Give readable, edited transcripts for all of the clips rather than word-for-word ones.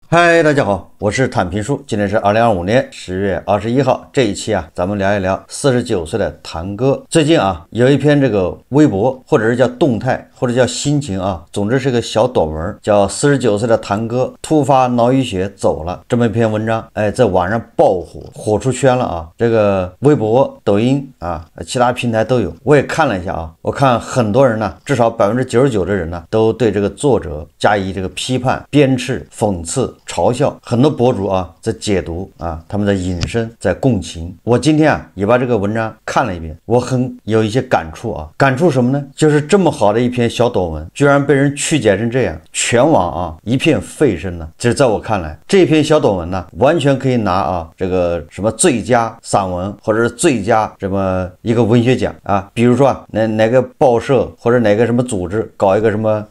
嗨，大家好，我是坦平叔。今天是2025年10月21号。这一期啊，咱们聊一聊49岁的堂哥。最近啊，有一篇这个微博，或者是叫动态，或者叫心情啊，总之是个小短文，叫49岁的堂哥突发脑溢血走了。这么一篇文章，在网上爆火，火出圈了啊。这个微博、抖音啊，其他平台都有。我也看了一下啊，我看很多人呢，至少99%的人呢，都对这个作者加以这个批判、鞭笞、讽刺、嘲笑。很多博主啊在解读啊，他们在引申，在共情。我今天啊也把这个文章看了一遍，我很有一些感触啊。感触什么呢？就是这么好的一篇小短文，居然被人曲解成这样，全网啊一片沸声呢。这在我看来，这篇小短文呢，完全可以拿啊这个什么最佳散文，或者是最佳什么一个文学奖啊。比如说啊，哪个报社或者哪个什么组织搞一个什么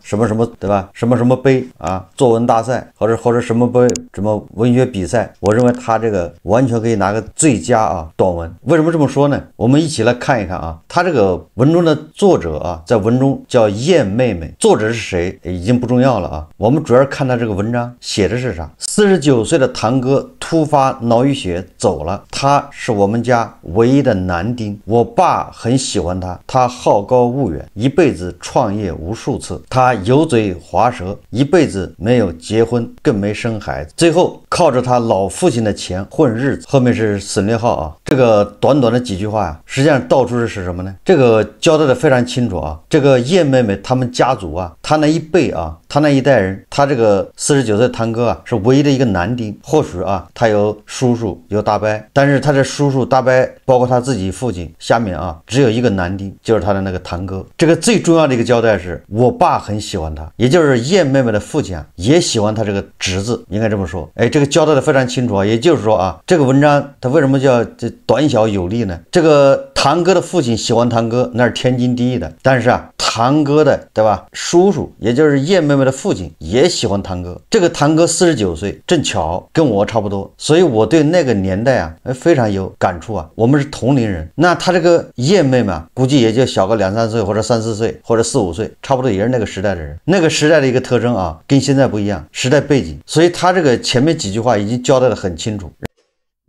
对吧？什么杯啊，作文大赛，或者什么杯。什么文学比赛，我认为他这个完全可以拿个最佳啊短文。为什么这么说呢？我们一起来看一看啊，他这个文中的作者啊，在文中叫燕妹妹，作者是谁已经不重要了啊，我们主要看他这个文章写的是啥。49岁的堂哥突发脑溢血走了，他是我们家唯一的男丁，我爸很喜欢他，他好高骛远，一辈子创业无数次，他油嘴滑舌，一辈子没有结婚，更没生孩子，最后靠着他老父亲的钱混日子。后面是省略号啊，这个短短的几句话啊，实际上道出的是什么呢？这个交代的非常清楚啊。这个燕妹妹他们家族啊，他那一辈啊，他那一代人，他这个49岁堂哥啊，是唯一的一个男丁。或许啊，他有叔叔有大伯，但是他的叔叔大伯包括他自己父亲下面啊，只有一个男丁，就是他的那个堂哥。这个最重要的一个交代是，我爸很喜欢他，也就是燕妹妹的父亲啊，也喜欢他这个侄子，应该这么说。这个交代的非常清楚啊。也就是说啊，这个文章它为什么叫这短小有力呢？这个堂哥的父亲喜欢堂哥，那是天经地义的。但是啊，堂哥的对吧，叔叔也就是燕妹妹的父亲也喜欢堂哥。这个堂哥49岁，正巧跟我差不多，所以我对那个年代啊非常有感触啊。我们是同龄人，那他这个燕妹妹啊，估计也就小个2、3岁，或者3、4岁，或者4、5岁，差不多也是那个时代的人。那个时代的一个特征啊，跟现在不一样，时代背景。所以他这个前面几句话已经交代的很清楚。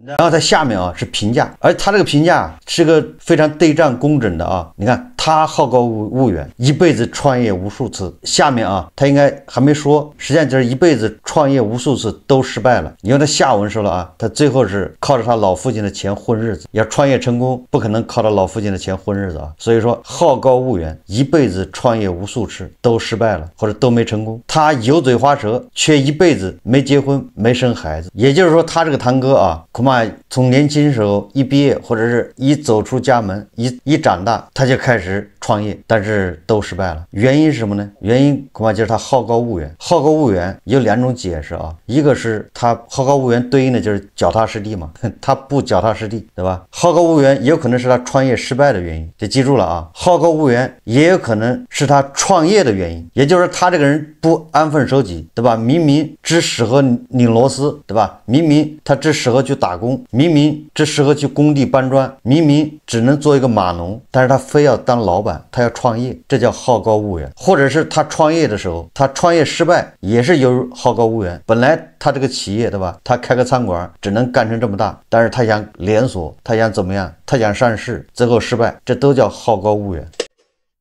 然后在下面啊是评价，而他这个评价是个非常对仗工整的啊。你看他好高骛远，一辈子创业无数次。下面啊他应该还没说，实际上就是一辈子创业无数次都失败了。因为他下文说了啊，他最后是靠着他老父亲的钱混日子，要创业成功不可能靠他老父亲的钱混日子啊。所以说好高骛远，一辈子创业无数次都失败了，或者都没成功。他油嘴滑舌，却一辈子没结婚没生孩子。也就是说他这个堂哥啊，恐怕从年轻时候一毕业，或者是一走出家门，一长大，他就开始创业，但是都失败了。原因是什么呢？原因恐怕就是他好高骛远。好高骛远有2种解释啊，一个是他好高骛远对应的就是脚踏实地嘛，他不脚踏实地，对吧？好高骛远也有可能是他创业失败的原因，就记住了啊。好高骛远也有可能是他创业的原因，也就是他这个人不安分守己，对吧？明明只适合拧螺丝，对吧？明明他只适合去打工，明明只适合去工地搬砖，明明只能做一个码农，但是他非要当老板，他要创业，这叫好高骛远。或者是他创业的时候，他创业失败也是由好高骛远。本来他这个企业，对吧，他开个餐馆只能干成这么大，但是他想连锁，他想怎么样，他想上市，最后失败，这都叫好高骛远。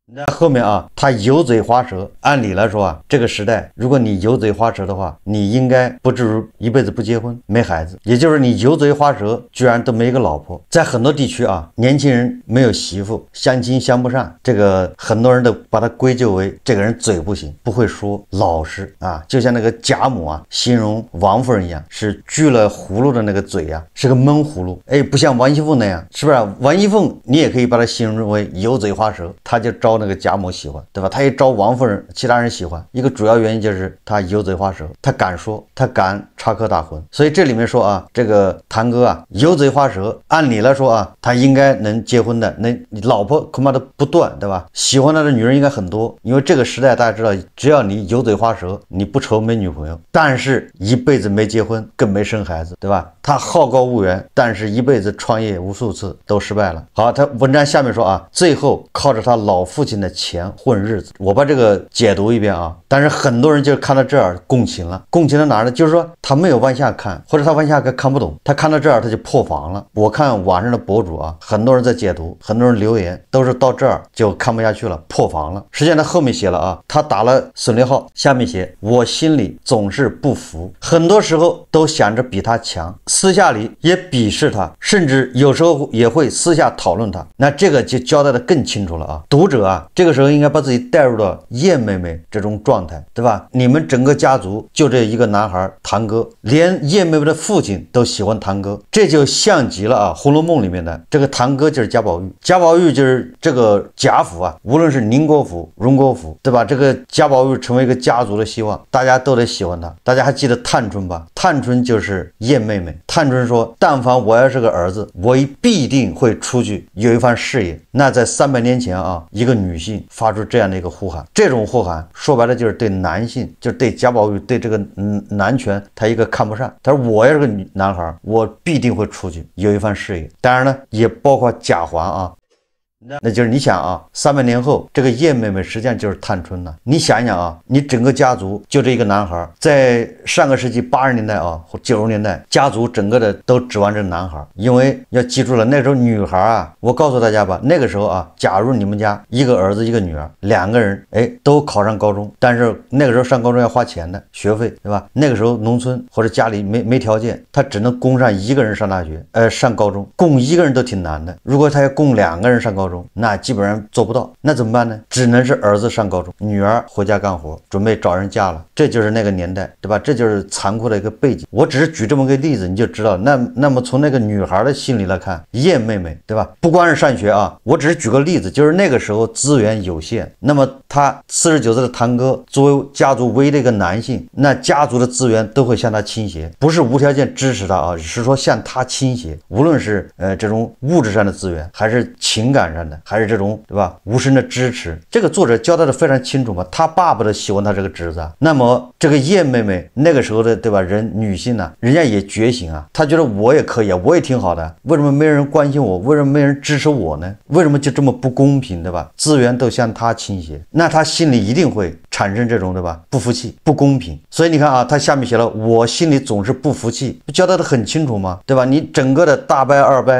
那后面啊，他油嘴滑舌。按理来说啊，这个时代，如果你油嘴滑舌的话，你应该不至于一辈子不结婚没孩子。也就是你油嘴滑舌，居然都没一个老婆。在很多地区啊，年轻人没有媳妇，相亲相不上，这个很多人都把他归咎为这个人嘴不行，不会说，老实啊，就像那个贾母啊，形容王夫人一样，是锯了葫芦的那个嘴啊，是个闷葫芦。不像王熙凤那样，是不是？王熙凤你也可以把它形容为油嘴滑舌，他就招那个贾母喜欢，对吧？他也招王夫人其他人喜欢，一个主要原因就是他油嘴滑舌，他敢说，他敢插科打诨。所以这里面说啊，这个堂哥啊油嘴滑舌，按理来说啊，他应该能结婚的，那老婆恐怕都不断，对吧？喜欢他的女人应该很多，因为这个时代大家知道，只要你油嘴滑舌，你不愁没女朋友。但是一辈子没结婚，更没生孩子，对吧？他好高骛远，但是一辈子创业无数次都失败了。好，他文章下面说啊，最后靠着他老父亲的钱混日子。我把这个解读一遍啊，但是很多人就看到这儿共情了，共情到哪儿呢？就是说他他没有往下看，或者他往下看不懂，他看到这儿他就破防了。我看网上的博主啊，很多人在解读，很多人留言都是到这儿就看不下去了，破防了。实际上他后面写了啊，他打了省略号，下面写我心里总是不服，很多时候都想着比他强，私下里也鄙视他，甚至有时候也会私下讨论他。那这个就交代的更清楚了啊，读者啊，这个时候应该把自己带入到叶妹妹这种状态，对吧？你们整个家族就这一个男孩堂哥，连叶妹妹的父亲都喜欢堂哥，这就像极了啊《红楼梦》里面的这个堂哥就是贾宝玉，贾宝玉就是这个贾府啊，无论是宁国府、荣国府，对吧？这个贾宝玉成为一个家族的希望，大家都得喜欢他。大家还记得探春吧？探春就是叶妹妹。探春说，但凡我要是个儿子，我必定会出去有一番事业。那在300年前啊，一个女性发出这样的一个呼喊，这种呼喊说白了就是对男性，就是对贾宝玉，对这个男权他一个看不上。他说我要是个男孩，我必定会出去有一番事业。当然呢，也包括贾环啊。那就是你想啊，300年后，这个叶妹妹实际上就是探春了。你想一想啊，你整个家族就这一个男孩，在上个世纪80年代啊或90年代，家族整个的都指望这男孩，因为要记住了，那时候女孩啊，我告诉大家吧，那个时候啊，假如你们家一个儿子一个女儿，2个人都考上高中，但是那个时候上高中要花钱的学费，对吧？那个时候农村或者家里没条件，他只能供上1个人上大学，上高中，供1个人都挺难的。如果他要供2个人上高中，那基本上做不到，那怎么办呢？只能是儿子上高中，女儿回家干活，准备找人嫁了。这就是那个年代，对吧？这就是残酷的一个背景。我只是举这么个例子，你就知道。那么从那个女孩的心理来看，叶妹妹，对吧？不光是上学啊，我只是举个例子，就是那个时候资源有限，那么他49岁的堂哥作为家族唯一的一个男性，那家族的资源都会向他倾斜，不是无条件支持他啊，是说向他倾斜，无论是这种物质上的资源，还是情感上的，还是这种，对吧？无声的支持，这个作者交代的非常清楚嘛。他爸爸都喜欢他这个侄子，那么这个叶妹妹那个时候的，对吧？女性呢，人家也觉醒啊，她觉得我也可以啊，我也挺好的，为什么没人关心我？为什么没人支持我呢？为什么就这么不公平，对吧？资源都向他倾斜，那他心里一定会产生这种，对吧？不服气、不公平。所以你看啊，他下面写了，我心里总是不服气，不交代的很清楚吗？对吧？你整个的大伯、二伯、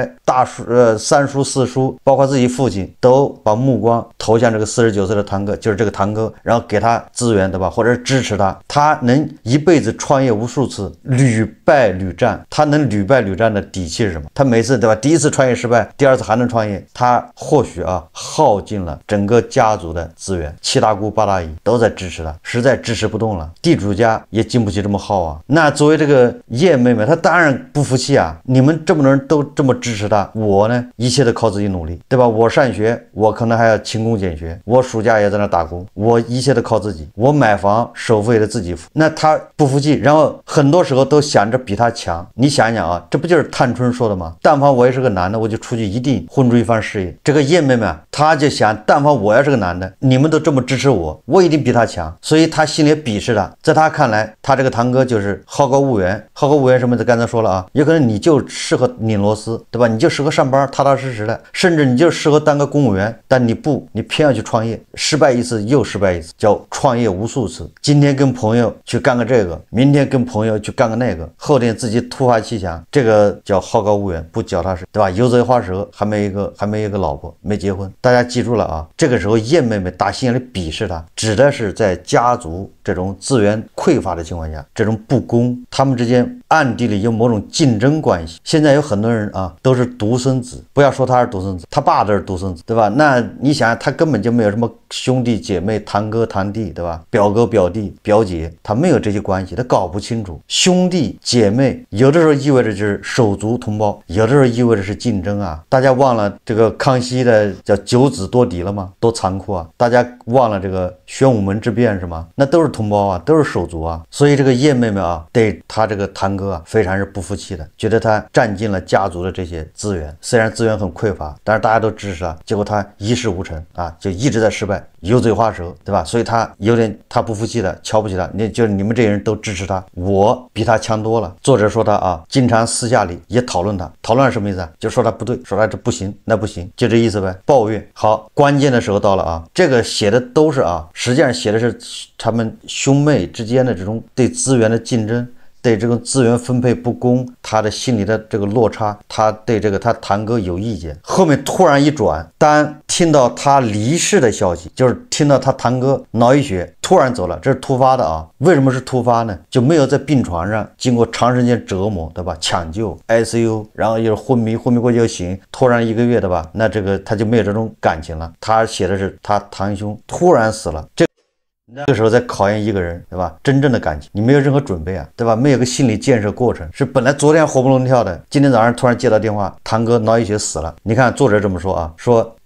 三叔、四叔，包括自己父亲，都把目光投向这个49岁的堂哥，就是这个堂哥，然后给他资源，对吧？或者支持他，他能一辈子创业无数次，屡败屡战，他能屡败屡战的底气是什么？他每次，对吧？第一次创业失败，第2次还能创业，他或许啊耗尽了整个家族的资源，7大姑8大姨都在支持他，实在支持不动了，地主家也经不起这么耗啊。那作为这个叶妹妹，她当然不服气啊，你们这么多人都这么支持她，我呢一切都靠自己努力，对吧？我上学，我可能还要勤工俭学，我暑假也在那打工，我一切都靠自己，我买房首付也得自己付。那他不服气，然后很多时候都想着比他强。你想一想啊，这不就是探春说的吗？但凡我也是个男的，我就出去一定混出一番事业。这个叶妹妹啊，她就想，但凡我要是个男的，你们都这么支持我，我一定比他强。所以他心里鄙视他，在他看来，他这个堂哥就是好高骛远。好高骛远什么？刚才说了啊，有可能你就适合拧螺丝，对吧？你就适合上班，踏踏实实的，甚至你就适合当个公务员，但你偏要去创业，失败一次又失败一次，叫创业无数次。今天跟朋友去干个这个，明天跟朋友去干个那个，后天自己突发奇想，这个叫好高骛远，不脚踏实，对吧？油嘴滑舌，还没一个老婆，没结婚。大家记住了啊，这个时候叶妹妹打心眼里鄙视他，指的是在家族这种资源匮乏的情况下，这种不公，他们之间暗地里有某种竞争关系。现在有很多人啊都是独生子，不要说他是独生子，他爸都是独生子，对吧？那你想他根本就没有什么兄弟姐妹、堂哥堂弟，对吧？表哥表弟表姐，他没有这些关系，他搞不清楚。兄弟姐妹有的时候意味着就是手足同胞，有的时候意味着是竞争啊。大家忘了这个康熙的叫9子多嫡了吗？多残酷啊！大家忘了这个玄武门之变是吗？那都是同胞啊，都是手足啊。所以这个叶妹妹啊，对他这个堂哥啊，非常是不服气的，觉得他占尽了家族的这些资源，虽然资源很匮乏，但是大家都支持他，结果他一事无成啊，就一直在失败，油嘴滑舌，对吧？所以他有点他不服气的，瞧不起他，就是你们这些人都支持他，我比他强多了。作者说他啊，经常私下里也讨论他，讨论什么意思啊？就说他不对，说他这不行，那不行，就这意思呗，抱怨。好，关键的时候到了啊，这个写的都是啊，实际上写的是他们兄妹之间的这种对资源的竞争，对这个资源分配不公，他的心理的这个落差，他对这个他堂哥有意见。后面突然一转，当听到他离世的消息，就是听到他堂哥脑溢血突然走了，这是突发的啊。为什么是突发呢？就没有在病床上经过长时间折磨，对吧？抢救 ICU， 然后又是昏迷过去又醒，突然1个月，对吧？那这个他就没有这种感情了。他写的是他堂兄突然死了，这个时候在考验一个人，对吧？真正的感情，你没有任何准备啊，对吧？没有个心理建设过程，是本来昨天活蹦乱跳的，今天早上突然接到电话，堂哥脑溢血死了。你看作者这么说啊，说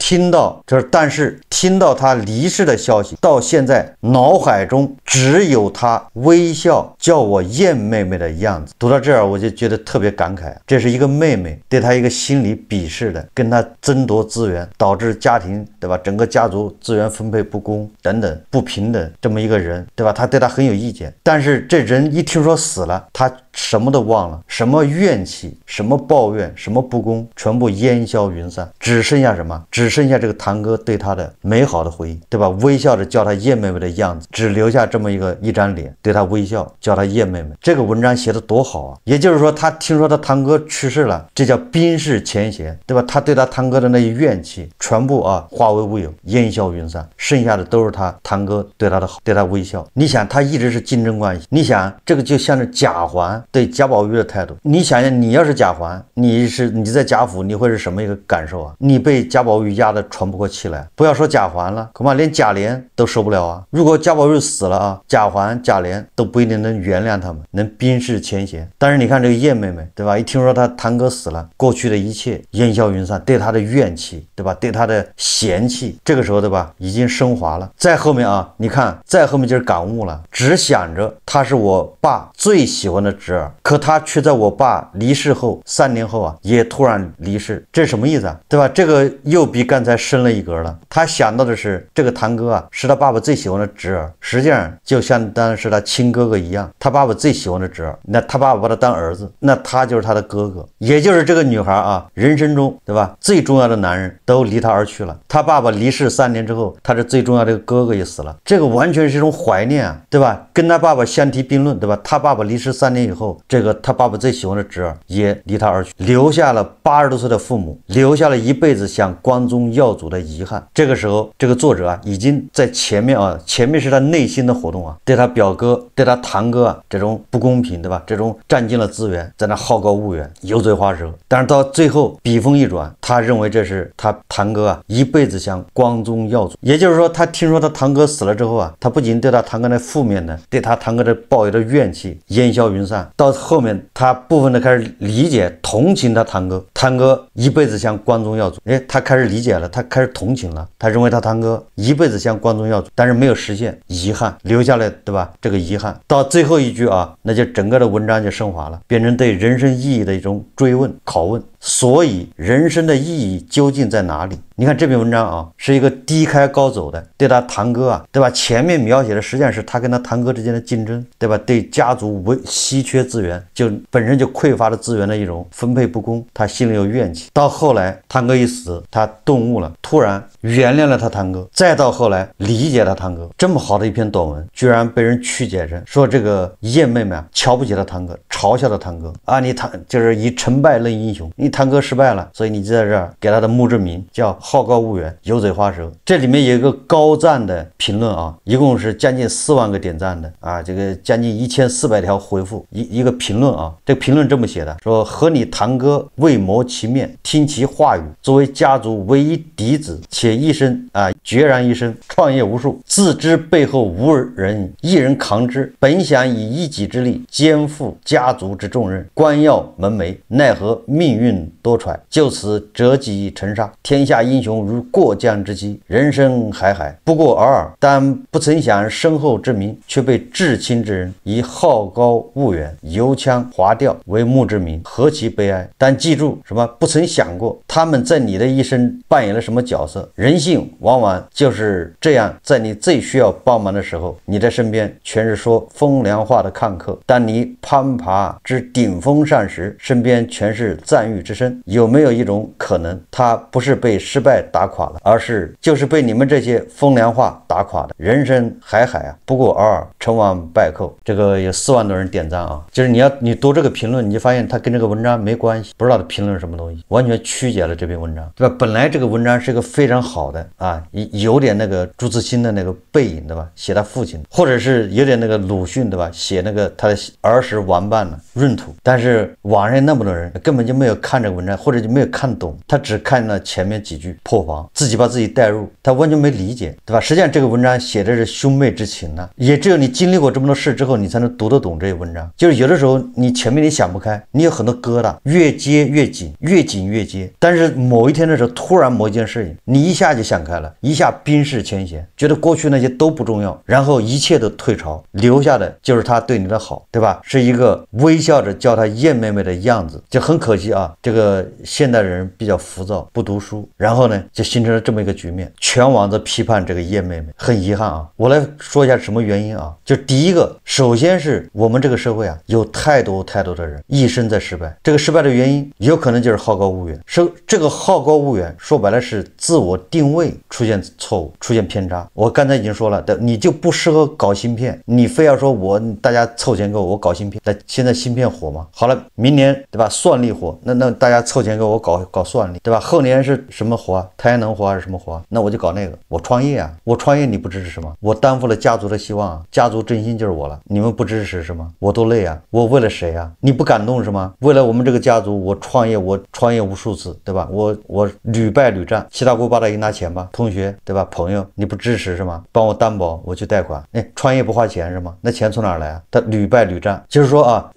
但是听到他离世的消息，到现在脑海中只有他微笑叫我燕妹妹的样子。读到这儿我就觉得特别感慨，这是一个妹妹对他一个心理鄙视的，跟他争夺资源，导致家庭，对吧？整个家族资源分配不公等等不平等。这么一个人，对吧？他对他很有意见，但是这人一听说死了，他什么都忘了，什么怨气，什么抱怨，什么不公，全部烟消云散，只剩下什么？只剩下这个堂哥对他的美好的回忆，对吧？微笑着叫他燕妹妹的样子，只留下这么一张脸，对他微笑，叫他燕妹妹。这个文章写的多好啊！也就是说，他听说他堂哥去世了，这叫冰释前嫌，对吧？他对他堂哥的那些怨气，全部化为乌有，烟消云散，剩下的都是他堂哥对他的好，对他微笑。你想，他一直是竞争关系，你想这个就像是贾环对贾宝玉的态度。你想想，你要是贾环，你在贾府，你会是什么一个感受啊？你被贾宝玉压得喘不过气来，不要说贾环了，恐怕连贾琏都受不了啊！如果贾宝玉死了啊，贾环、贾琏都不一定能原谅他们，能冰释前嫌。但是你看这个燕妹妹，对吧？一听说她堂哥死了，过去的一切烟消云散，对她的怨气，对吧？对她的嫌弃，这个时候，对吧？已经升华了。再后面啊，你看，再后面就是感悟了，只想着他是我爸最喜欢的侄儿，可他却在我爸离世后3年后也突然离世，这是什么意思啊？对吧？这个又比刚才深了一格了。他想到的是这个堂哥是他爸爸最喜欢的侄儿，实际上就相当是他亲哥哥一样，他爸爸最喜欢的侄儿，那他爸爸把他当儿子，那他就是他的哥哥，也就是这个女孩人生中，对吧？最重要的男人都离他而去了，他爸爸离世3年之后，他这最重要的哥哥也死了，这个完全是一种怀念啊，对吧？跟他爸爸相提并论，对吧？他爸爸离世3年以后，这个他爸爸最喜欢的侄儿也离他而去，留下了80多岁的父母，留下了一辈子想光宗耀祖的遗憾。这个时候，这个作者已经在前面是他内心的活动对他表哥、对他堂哥这种不公平，对吧？这种占尽了资源，在那好高骛远，油嘴滑舌。但是到最后笔锋一转，他认为这是他堂哥一辈子想光宗耀祖。也就是说，他听说他堂哥死了之后他不仅对他堂哥的负面的，对他堂哥的抱有的怨气烟消云散，到后面他部分的开始理解同情他堂哥一辈子想光宗耀祖，他开始理解了，他开始同情了，他认为他堂哥一辈子想光宗耀祖，但是没有实现，遗憾留下来，对吧？这个遗憾到最后一句那就整个的文章就升华了，变成对人生意义的一种追问拷问。所以人生的意义究竟在哪里？你看这篇文章是一个低开高走的，对他堂哥对吧？前面描写的实际上是他跟他堂哥之间的竞争，对吧？对家族稀缺资源，就本身就匮乏的资源的一种分配不公，他心里有怨气。到后来堂哥一死，他顿悟了，突然原谅了他堂哥，再到后来理解他堂哥。这么好的一篇短文，居然被人曲解成说这个燕妹妹瞧不起他堂哥，嘲笑他堂哥你就是以成败论英雄，你堂哥失败了，所以你就在这儿给他的墓志铭叫好高骛远，油嘴滑舌。这里面有一个高赞的评论一共是将近4万个点赞的这个将近1400条回复一个评论这个评论这么写的，说和你堂哥未谋其面，听其话语，作为家族唯一嫡子，且一生决然一生，创业无数，自知背后无人，一人扛之，本想以一己之力肩负家族之重任，官要门楣，奈何命运多舛，就此折戟沉沙，天下英雄如过江之鲫，人生海海，不过尔尔。但不曾想身后之名，却被至亲之人以好高骛远，油腔滑调为墓志铭，何其悲哀！但记住什么？不曾想过他们在你的一生扮演了什么角色。人性往往晚就是这样，在你最需要帮忙的时候，你的身边全是说风凉话的看客；当你攀爬至顶峰上时，身边全是赞誉之声。有没有一种可能，他不是被失败打垮了，而是就是被你们这些风凉话打垮的？人生海海啊，不过尔尔，成王败寇。这个有4万多人点赞啊，就是你读这个评论，你就发现他跟这个文章没关系，不知道他评论什么东西，完全曲解了这篇文章，对吧？本来这个文章是一个非常好的啊，有点那个朱自清的那个背影，对吧？写他父亲，或者是有点那个鲁迅，对吧？写那个他的儿时玩伴呢，闰土。但是网上那么多人根本就没有看这个文章，或者就没有看懂，他只看了前面几句破防，自己把自己带入，他完全没理解，对吧？实际上这个文章写的是兄妹之情呢，也只有你经历过这么多事之后，你才能读得懂这些文章。就是有的时候你前面你想不开，你有很多疙瘩，越接越紧，越紧越接。但是某一天的时候，突然某一件事情，你一下就想开了，一下冰释前嫌，觉得过去那些都不重要，然后一切都退潮，留下的就是他对你的好，对吧？是一个微笑着叫他燕妹妹的样子。就很可惜啊，这个现代人比较浮躁，不读书，然后呢就形成了这么一个局面，全网在批判这个燕妹妹。很遗憾啊，我来说一下什么原因啊。就第一个，首先是我们这个社会啊，有太多的人一生在失败，这个失败的原因有可能就是好高骛远。这个好高骛远说白了是自我定位出现错误，出现偏差。我刚才已经说了，你就不适合搞芯片，你非要说大家凑钱给我搞芯片，那现在芯片火吗？好了，明年对吧，算力火，那大家凑钱给我搞算力，对吧？后年是什么火啊？太阳能火还是什么火啊？那我就搞那个。我创业啊，我创业你不支持是吗？我担负了家族的希望啊，家族振兴就是我了，你们不支持是吗？我多累啊，我为了谁啊？你不感动是吗？为了我们这个家族，我创业无数次，对吧？我屡败屡战，七大姑八大姨拿钱吧，同学对吧？朋友你不支持是吗？帮我担保，我去贷款。创业不花钱是吗？那钱从哪儿来啊？他屡败屡战，就是说啊，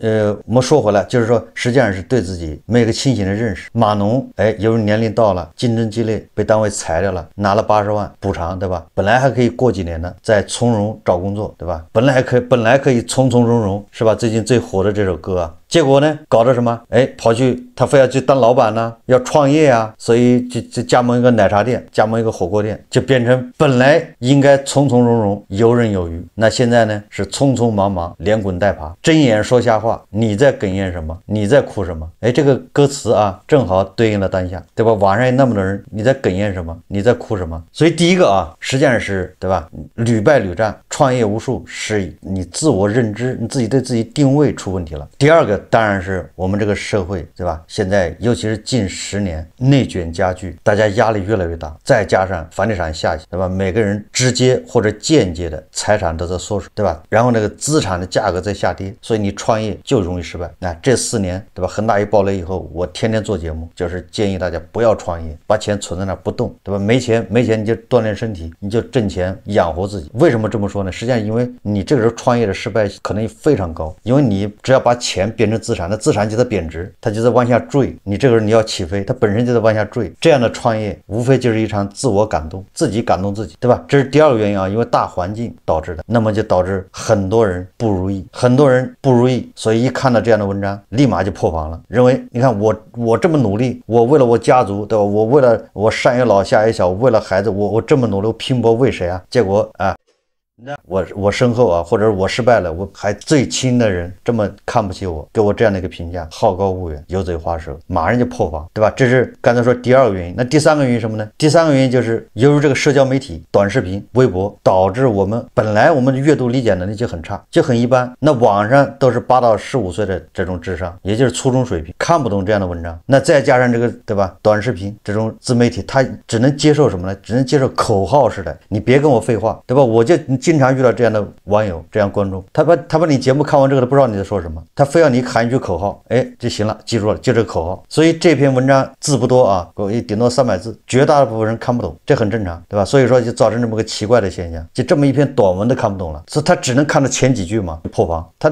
我们说回来，就是说实际上是对自己没有个清醒的认识。码农由于年龄到了，竞争激烈，被单位裁掉了，拿了80万补偿，对吧？本来还可以过几年呢，再从容找工作，对吧？本来可以从容容，是吧？最近最火的这首歌啊，结果呢搞的什么？跑去他非要去当老板呢，要创业啊，所以就加盟一个奶茶店，加盟一个火锅店，就变成本来应该从容容，游刃有余，那现在呢是匆匆忙忙，连滚带爬，睁眼说瞎话。你在哽咽什么？你在哭什么？这个歌词啊，正好对应了当下，对吧？网上有那么多人，你在哽咽什么？你在哭什么？所以第一个啊，实际上是对吧？屡败屡战，创业无数，是你自我认知，你自己对自己定位出问题了。第二个当然是我们这个社会，对吧？现在尤其是近10年内卷加剧，大家压力越来越大，再加上房地产下去，对吧？每个人直接或者间接的财产都在缩水，对吧？然后那个资产的价格在下跌，所以你创业就容易失败。这4年，对吧？恒大一暴雷以后，我天天做节目，就是建议大家不要创业，把钱存在那不动，对吧？没钱你就锻炼身体，你就挣钱养活自己。为什么这么说呢？实际上因为你这个时候创业的失败可能非常高，因为你只要把钱变成资产，那资产就在贬值，它就在往下坠，你这个人你要起飞，它本身就在往下坠。这样的创业无非就是一场自我感动，自己感动自己，对吧？这是第二个原因啊，因为大环境导致的，那么就导致很多人不如意，所以一看到这样的文章立马就破防了，认为你看我这么努力，我为了我家族，对吧？我为了我上有老下有小，为了孩子，我这么努力拼搏为谁啊？结果啊，我身后啊，或者我失败了，我还最亲的人这么看不起我，给我这样的一个评价，好高骛远，油嘴滑舌，马上就破防，对吧？这是刚才说第二个原因。那第三个原因什么呢？第三个原因就是由于这个社交媒体、短视频、微博，导致我们本来我们的阅读理解能力就很差，就很一般。那网上都是8到15岁的这种智商，也就是初中水平，看不懂这样的文章。那再加上这个，对吧？短视频这种自媒体，他只能接受什么呢？只能接受口号式的，你别跟我废话，对吧？我就经常遇到这样的网友，这样观众，他把你节目看完这个，他不知道你在说什么，他非要你喊一句口号，就行了，记住了，就这个口号。所以这篇文章字不多啊，顶多300字，绝大部分人看不懂，这很正常，对吧？所以说就造成这么个奇怪的现象，就这么一篇短文都看不懂了，所以他只能看到前几句嘛，破防，他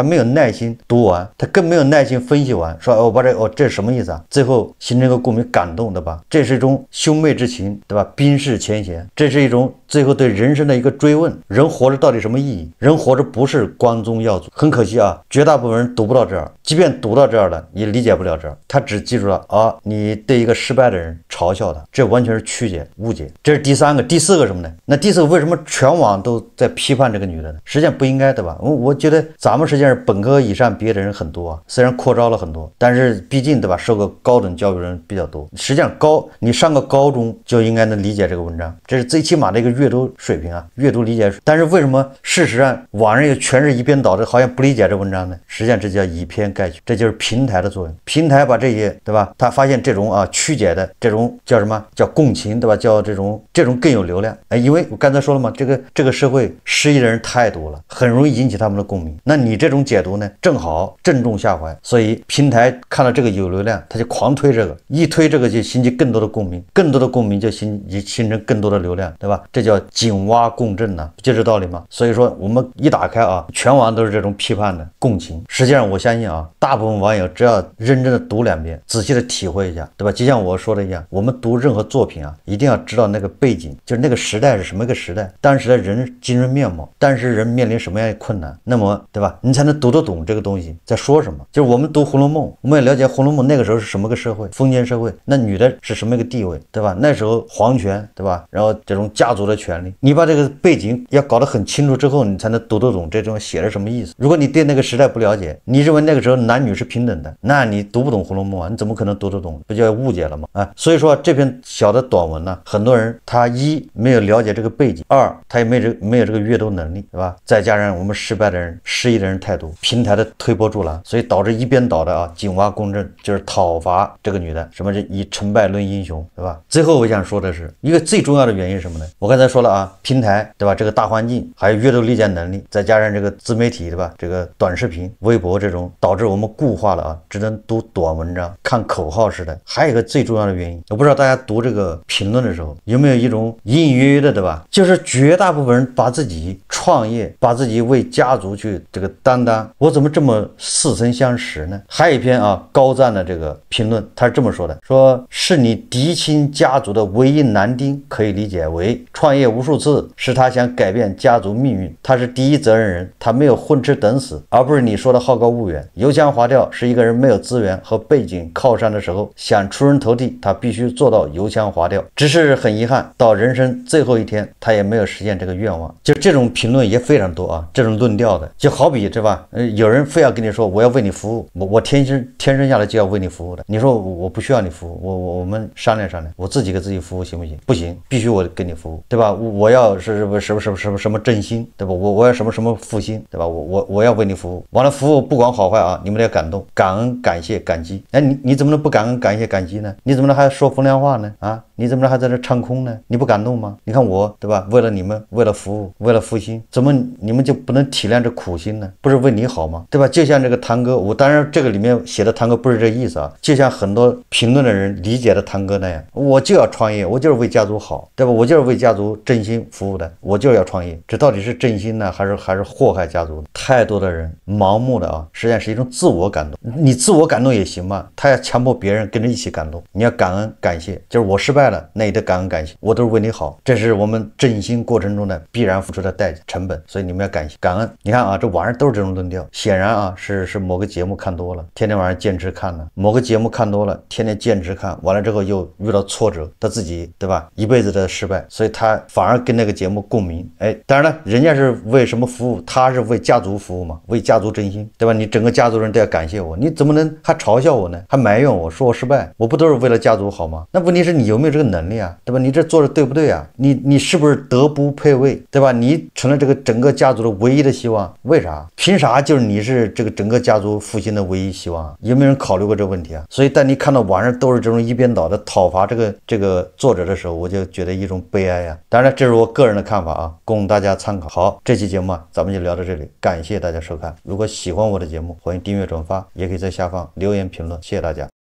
没有耐心读完，他更没有耐心分析完，说这是什么意思啊？最后形成一个共鸣，感动，对吧？这是一种兄妹之情，对吧？冰释前嫌，这是一种最后对人生的一个追问。问人活着到底什么意义？人活着不是光宗耀祖。很可惜啊，绝大部分人读不到这儿，即便读到这儿了，也理解不了这儿，他只记住了啊，你对一个失败的人嘲笑他，这完全是曲解误解。这是第三个。第四个什么呢？那第四个为什么全网都在批判这个女的呢？实际上不应该，对吧？我觉得咱们实际上本科以上毕业的人很多啊，虽然扩招了很多，但是毕竟对吧，受过高等教育人比较多。实际上你上个高中就应该能理解这个文章，这是最起码的一个阅读水平啊，阅读理解水平。但是为什么事实上网上也全是一边倒的，好像不理解这文章呢？实际上这叫以偏概全，这就是平台的作用。平台把这些对吧，他发现这种曲解的这种叫什么叫共情，对吧？叫这种更有流量。因为我刚才说了嘛，这个社会失意的人太多了，很容易引起他们的共鸣。那你这种解读呢，正好正中下怀，所以平台看到这个有流量，他就狂推这个，一推这个就引起更多的共鸣，更多的共鸣就形成更多的流量，对吧？这叫井蛙共振呐，就这道理嘛。所以说我们一打开啊，全网都是这种批判的共情。实际上我相信啊，大部分网友只要认真的读2遍，仔细的体会一下，对吧？就像我说的一样，我们读任何作品啊，一定要知道那个背景，就是那个时代是什么个时代，当时的人精神面貌，当时人面临什么样的困难，那么对吧，你才能读得懂这个东西在说什么。就是我们读《红楼梦》，我们也了解《红楼梦》那个时候是什么个社会，封建社会，那女的是什么一个地位，对吧？那时候皇权，对吧？然后这种家族的权利，你把这个背景要搞得很清楚之后，你才能读得懂这种写的什么意思。如果你对那个时代不了解，你认为那个时候男女是平等的，那你读不懂《红楼梦》啊，你怎么可能读得懂？不就要误解了吗？所以说这篇小的短文呢，很多人他一没有了解这个背景，二他也没有这个阅读能力，对吧？再加上我们失败的人、失意的人太多，平台的推波助澜，所以导致一边倒的井蛙共振，就是讨伐这个女的，什么是以成败论英雄，对吧？最后我想说的是，一个最重要的原因是什么呢？我刚才说了平台，对吧？这个大环境，还有阅读理解能力，再加上这个自媒体，对吧？这个短视频、微博这种，导致我们固化了只能读短文章，看口号式的。还有一个最重要的原因，我不知道大家读这个评论的时候有没有一种隐隐约约的，对吧？就是绝大部分人把自己创业，把自己为家族去这个担当，我怎么这么似曾相识呢？还有一篇高赞的这个评论，他是这么说的，说是你嫡亲家族的唯一男丁，可以理解为创业无数次是他想改变家族命运，他是第一责任人，他没有混吃等死，而不是你说的好高骛远。油腔滑调是一个人没有资源和背景靠山的时候想出人头地，他必须做到油腔滑调。只是很遗憾，到人生最后一天他也没有实现这个愿望。就这种评论也非常多这种论调的，就好比对吧？有人非要跟你说我要为你服务，我天生下来就要为你服务的，你说我不需要你服务，我们商量商量，我自己给自己服务行不行？不行，必须我给你服务，对吧？我要是什么正心，对吧？我要什么负心，对吧？我要为你服务，完了服务不管好坏你们得感动、感恩、感谢、感激。你怎么能不感恩、感谢、感激呢？你怎么能还说风凉话呢？你怎么能还在这唱空呢？你不感动吗？你看我，对吧？为了你们，为了服务，为了复兴，怎么你们就不能体谅这苦心呢？不是为你好吗？对吧？就像这个堂哥，我当然这个里面写的堂哥不是这意思就像很多评论的人理解的堂哥那样，我就要创业，我就是为家族好，对吧？我就是为家族真心服务的，我就是要创业。这到底是真心呢，还是祸害家族？太多的人盲目的实际上是一种自我感动。你自我感动也行嘛，他要强迫别人跟着一起感动。你要感恩感谢，就是我失败了，那也得感恩感谢，我都是为你好，这是我们振兴过程中的必然付出的代价成本，所以你们要感谢感恩。你看这网上都是这种论调，显然是某个节目看多了，天天晚上坚持看了，某个节目看多了，天天坚持看，完了之后又遇到挫折，他自己对吧一辈子的失败，所以他反而跟那个节目共鸣。当然了，人家是为什么服务？他是为家族服务嘛，为家族振兴，对吧？你整个家族人都要感谢我，你怎么能还嘲笑我呢？还埋怨我说我失败？我不都是为了家族好吗？那问题是你有没有这个能力对吧？你这做的对不对你是不是德不配位，对吧？你成了这个整个家族的唯一的希望，为啥？凭啥就是你是这个整个家族复兴的唯一希望有没有人考虑过这个问题所以当你看到网上都是这种一边倒的讨伐这个作者的时候，我就觉得一种悲哀当然这是我个人的看法供大家参考。好，这期节目咱们就聊到这里，感谢大家收看。如果喜欢我的节目，欢迎订阅转发，也可以在下方留言评论，谢谢大家。